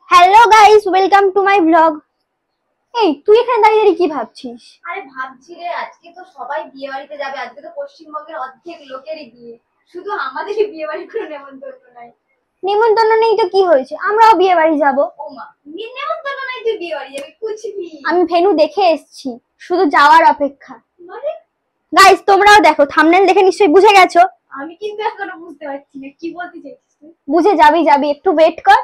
Hello guys, welcome to my blog. এই তুই এখানে দাঁড়িয়ে দাঁড়িয়ে কি ভাবছিস? আরে ভাবছি রে, আজকে তো সবাই বিয়ে বাড়িতে যাবে। আজকে তো পশ্চিমবঙ্গের অর্ধেক লোকেরই বিয়ে, শুধু আমাদেরই বিয়ে বাড়ি কোনো নেমন্তন্ন নাই। নেমন্তন্ন নেই তো কি হয়েছে, আমরাও বিয়ে বাড়ি যাবো। ও মা, নেমন্তন্ন নাই তুই বিয়ে বাড়ি যাবি? কুছবি। আমি ভেন্যু দেখে এসেছি, শুধু যাওয়ার অপেক্ষা। মানে গাইস তোমরাও দেখো, থাম্বনেল দেখে নিশ্চয়ই বুঝে গেছো। আমি কিন্তু এখনো বুঝতে পারছি না কি বলতে চাইছিস তুই। বুঝে যাবি যাবি, একটু ওয়েট কর।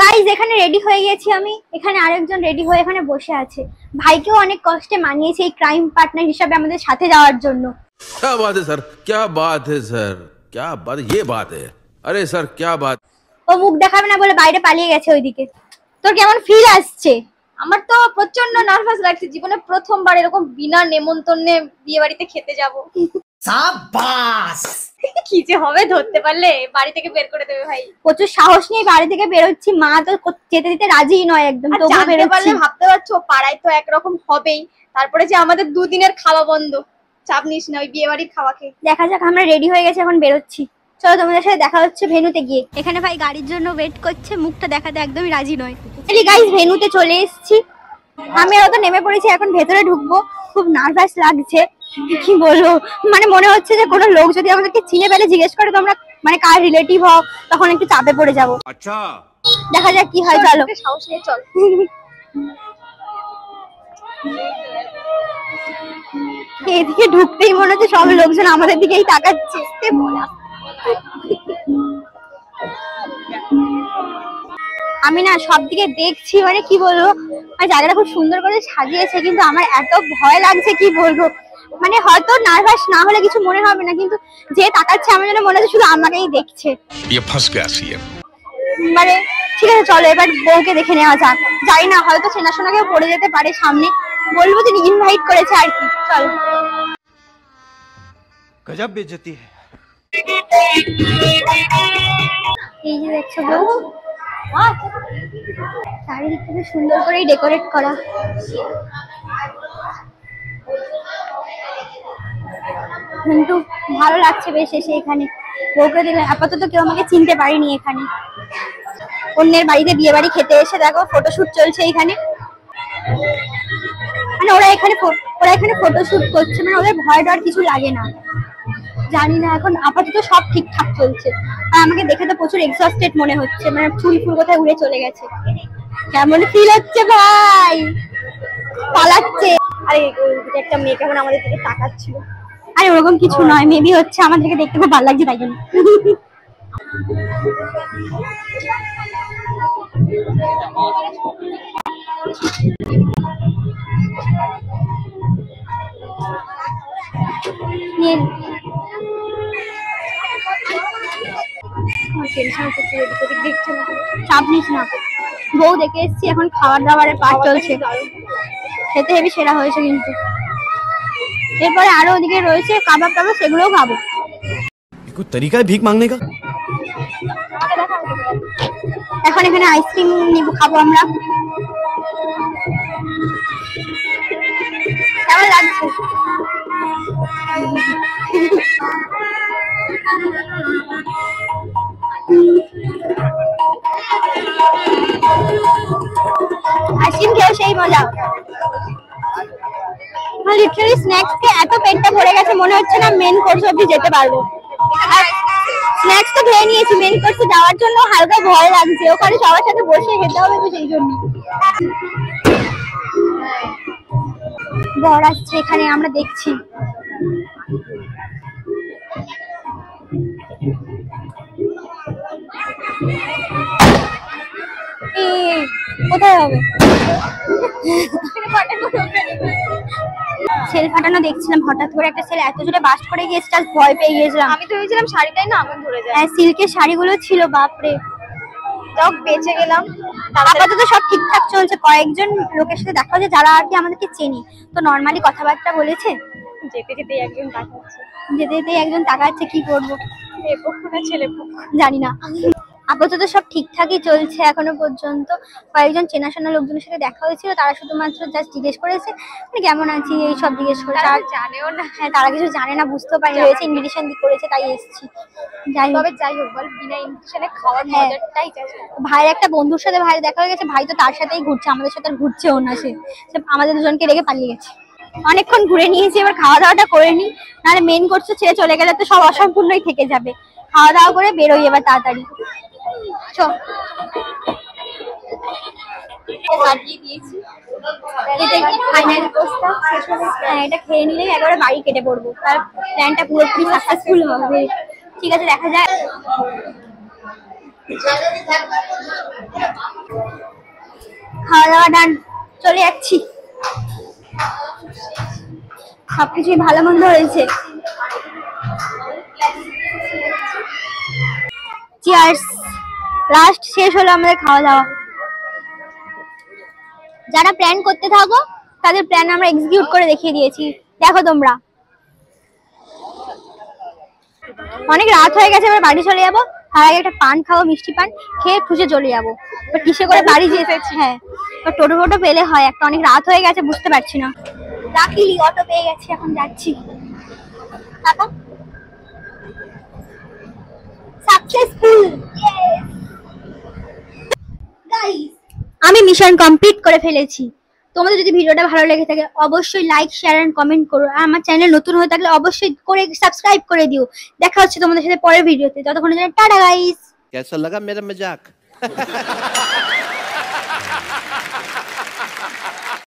গাইস এখানে রেডি হয়ে গেছি আমি, এখানে আরেকজন রেডি হয়ে এখানে বসে আছে। ভাইকেও অনেক কষ্টে মানিয়েছে এই ক্রাইম পার্টনার হিসাবে আমাদের সাথে যাওয়ার জন্য। क्या बात है सर, क्या बात है सर, क्या बात, ये बात है। अरे सर क्या बात। ও মুখ দেখাবে না বলে বাইরে পালিয়ে গেছে ওইদিকে। তোর কেমন ফিল আসছে? আমার তো প্রচন্ড নার্ভাস লাগছে, জীবনে প্রথমবার এরকম বিনা নেমন্তন্নে বিয়ে বাড়িতে খেতে যাব। সাবাস! কি যে হবে, ধরতে পারলে বাড়ি থেকে বের করে দেবে ভাই। প্রচুর সাহস নিয়ে বাড়ি থেকে বেরোচ্ছি, মা তো যেতে দিতে রাজি নয় একদম। আর তবুও জানতে বেরোচ্ছি। পারলে ভাবতে পারছো পাড়ায় তো একরকম হবেই, তারপরে যে আমাদের দুদিনের খাওয়া বন্ধ। চাপ নিস না ওই বিয়ে বাড়ির খাওয়া খেয়ে। দেখা যাক, আমরা রেডি হয়ে গেছি, এখন বেরোচ্ছি। চলো তোমাদের সাথে দেখা হচ্ছে ভেন্যুতে গিয়ে। এখানে ভাই গাড়ির জন্য ওয়েট করছে, মুখটা দেখাতে একদমই রাজি নয়। গাইস ভেন্যুতে চলে এসেছি, আমি আর তো নেমে পড়েছি, এখন ভেতরে ঢুকবো। খুব নার্ভাস লাগছে, কি বলবো, মানে মনে হচ্ছে যে কোনো লোক যদি আমাদেরকে চিনে পেলে জিজ্ঞেস করে তোমরা মানে কার রিলেটিভ হও, তখন একটু চাপে পড়ে যাবো। अच्छा দেখা যাক কি হয়, চলো। সাহস নিয়ে চল। এদিকে ঢুকতেই মনে হচ্ছে সব লোকজন আমাদের দিকেই তাকাচ্ছে। আমি না সব দিকে দেখছি, মানে কি বলবো, আর জায়গাটা খুব সুন্দর করে সাজিয়েছে, কিন্তু আমার এত ভয় লাগছে কি বলবো। মানে হয়তো নার্ভাস না হলে কিছু মনে হবে না, কিন্তু যে তাকাচ্ছে আমার জন্য মনে হচ্ছে শুধু আমাকেই দেখছে। ये फंस गया सीएम। মানে ঠিক আছে চলো, এবার বউকে দেখে নেওয়া যাক। জানি না, হয়তো চেনাশোনা কেউ পড়ে যেতে পারে সামনে, বলবো যে ইনভাইট করেছে আর কি। চলো। गजब बेइज्जती है। এই যে দেখছো বউ, চারিদিক থেকে সুন্দর করেই ডেকোরেট করা। কিন্তু ভালো লাগছে বেশ এসে এখানে। বউকে দিলে আপাতত কেউ আমাকে চিনতে পারেনি এখানে। অন্যের বাড়িতে বিয়ে বাড়ি খেতে এসে দেখো ফটোশুট চলছে এখানে। মানে ওরা এখানে ফটোশুট করছে, মানে ওদের ভয় ডর কিছু লাগে না। জানি না, এখন আপাতত সব ঠিকঠাক চলছে। আর আমাকে দেখে তো প্রচুর এক্সস্টেড মনে হচ্ছে, মানে চুল ফুল কোথায় উড়ে চলে গেছে। কেমন ফিল হচ্ছে ভাই? পালাচ্ছে। আরে একটা মেয়ে কেমন আমাদের দিকে তাকাচ্ছিল। আরে ওরকম কিছু নয়, মেবি হচ্ছে আমাদেরকে দেখতে খুব ভালো লাগছে তাই জন্য। চাপ নিস না, বউ দেখে এসছি, এখন খাবার দাবারের পাট চলছে। খেতে হেবি সেরা হয়েছে কিন্তু। এরপরে আরো ওদিকে রয়েছে কাবাব টাবাব, সেগুলোও খাবো। कोई तरीका है भीख मांगने का? এখন এখানে আইসক্রিম খাবো আমরা। কেমন লাগছে? আইসক্রিম খেয়েও সেই মজা। লিটারালি স্ন্যাক্স কে এত পেটটা ভরে গেছে, মনে হচ্ছে না মেন কোর্স অবধি যেতে পারবো। আর স্ন্যাক্স তো খেয়ে নিয়েছি, মেন কোর্সে যাওয়ার জন্য হালকা ভয় লাগছে, ওখানে সবার সাথে বসে খেতে হবে তো সেই জন্য। বর আসছে এখানে, আমরা দেখছি। কোথায় হবে? সেল ফাটানো দেখছিলাম, হঠাৎ করে একটা ছেলে এত জোরে বাস্ট করে গিয়েছে, ভয় পেয়ে গিয়েছিলাম। আমি তো ভেবেছিলাম শাড়িটাই না আগুন ধরে যায়। হ্যাঁ, সিল্কের শাড়িগুলো ছিল, বাপরে। যাক বেঁচে গেলাম। আপাতত সব ঠিকঠাক চলছে। কয়েকজন লোকের সাথে দেখা হয়েছে যারা আর কি আমাদেরকে চেনি, তো নর্মালি কথাবার্তা বলেছে। যেতে যেতে একজন তাকাচ্ছে, যেতে যেতে একজন তাকাচ্ছে, কি করবো? মেয়ে পক্ষ না ছেলে পক্ষ জানি না। আপাতত সব ঠিকঠাকই চলছে এখনো পর্যন্ত। কয়েকজন চেনাশোনা লোকজনের সাথে দেখা হয়েছিল, তারা শুধুমাত্র জাস্ট জিজ্ঞেস করেছে মানে কেমন আছি এই সব জিজ্ঞেস করেছে। আর জানেও না। হ্যাঁ, তারা কিছু জানে না, বুঝতেও পারি হয়েছে, ইনভিটেশন করেছে তাই এসেছি। যাই হোক বল, বিনা ইনভিটেশনে খাওয়ার হ্যাঁ। মজাটাই চাই। ভাইয়ের একটা বন্ধুর সাথে ভাইয়ের দেখা হয়ে গেছে, ভাই তো তার সাথেই ঘুরছে, আমাদের সাথে আর ঘুরছেও না। সে আমাদের দুজনকে রেখে পালিয়ে গেছে। অনেকক্ষণ ঘুরে নিয়েছি, এবার খাওয়া দাওয়াটা করে নি, নাহলে মেন কোর্স ছেড়ে চলে গেলে তো সব অসম্পূর্ণই থেকে যাবে। খাওয়া দাওয়া করে বেরোই এবার তাড়াতাড়ি। এটা খেয়ে নিলে একেবারে বাড়ি কেটে পড়বো, তার প্ল্যানটা পুরোপুরি সাকসেসফুল হবে। ঠিক আছে, দেখা যায়। খাওয়া দাওয়া ডান, চলে যাচ্ছি। সবকিছুই ভালো মন্দ হয়েছে। চিয়ার্স। লাস্ট শেষ হলো আমাদের খাওয়া দাওয়া। যারা প্ল্যান করতে থাকো তাদের প্ল্যান আমরা এক্সিকিউট করে দেখিয়ে দিয়েছি, দেখো তোমরা। অনেক রাত হয়ে গেছে, এবার বাড়ি চলে যাবো। তার আগে একটা পান খাবো, মিষ্টি পান খেয়ে ঠুসে চলে যাবো। এবার কিসে করে বাড়ি যেতে? হ্যাঁ, টোটো ফোটো পেলে হয় একটা, অনেক রাত হয়ে গেছে, বুঝতে পারছি না। লাকিলি অটো পেয়ে গেছি, এখন যাচ্ছি। টাটা। সাকসেসফুল। গাইস, আমি মিশন কমপ্লিট করে ফেলেছি। তোমাদের যদি ভিডিওটা ভালো লেগে থাকে অবশ্যই লাইক, শেয়ার এন্ড কমেন্ট করো। আর আমার চ্যানেল নতুন হয়ে থাকলে অবশ্যই করে সাবস্ক্রাইব করে দিও। দেখা হচ্ছে তোমাদের সাথে পরের ভিডিওতে, ততক্ষণের জন্য টাটা গাইস। कैसा लगा मेरा मजाक